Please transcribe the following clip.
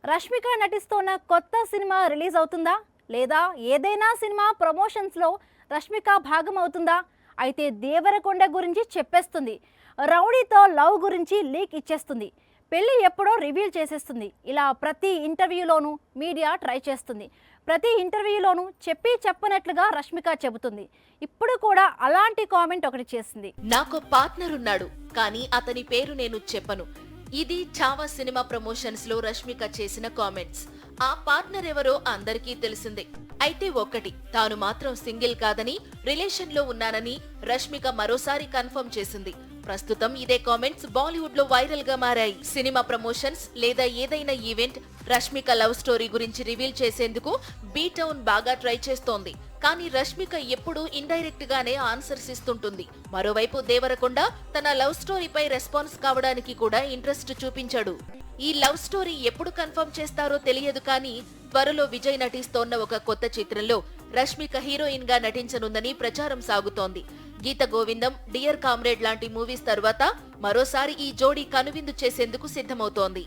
రష్మిక నటిస్తున్న కొత్త cinema release అవుతుందా లేదా ఏదైనా సినిమా ప్రమోషన్స్లో రష్మిక భాగం అవుతుందా? అయితే దేవరకొండ గురించి చెప్పేస్తుంది, రౌడీతో లవ్ గురించి లీక్ ఇచ్చేస్తుంది, పెళ్లి ఎప్పుడో రివీల్ చేసేస్తుంది. ఇలా ప్రతి ఇంటర్వ్యూలోనూ మీడియా ట్రై చేస్తుంది. ప్రతి ఇంటర్వ్యూలోనూ చెప్పనట్లుగా రష్మిక చెబుతుంది. ఇప్పుడు కూడా అలాంటి కామెంట్ ఒకటి చేసింది. నాకు పార్ట్నర్ ఉన్నాడు, కానీ అతని పేరు నేను చెప్పను. ఇది చావా సినిమా ప్రమోషన్స్ లో రష్మిక చేసిన కామెంట్స్. ఆ పార్ట్నర్ ఎవరో అందరికీ తెలిసిందే. అయితే ఒక్కటి, తాను మాత్రం సింగిల్ కాదని, రిలేషన్ లో ఉన్నానని రష్మిక మరోసారి కన్ఫర్మ్ చేసింది. ప్రస్తుతం ఇదే కామెంట్స్ బాలీవుడ్ లో వైరల్ గా మారాయి. సినిమా ప్రమోషన్స్ లేదా ఏదైనా ఈవెంట్ రష్మిక లవ్ స్టోరీ గురించి రివీల్ చేసేందుకు బీ-టౌన్ బాగా ట్రై చేస్తోంది. కానీ రష్మిక ఎప్పుడూ ఇండైరెక్ట్ గానే ఆన్సర్స్ ఇస్తుంటుంది. మరోవైపు దేవరకొండ తన లవ్ స్టోరీపై రెస్పాన్స్ కావడానికి కూడా ఇంట్రెస్ట్ చూపించాడు. ఈ లవ్ స్టోరీ ఎప్పుడు కన్ఫర్మ్ చేస్తారో తెలియదు, కానీ త్వరలో విజయ్ నటిస్తోన్న ఒక కొత్త చిత్రంలో రష్మిక హీరోయిన్ గా నటించనుందని ప్రచారం సాగుతోంది. గీత గోవిందం, డియర్ కామ్రేడ్ లాంటి మూవీస్ తరువాత మరోసారి ఈ జోడీ కనువిందు చేసేందుకు సిద్ధమవుతోంది.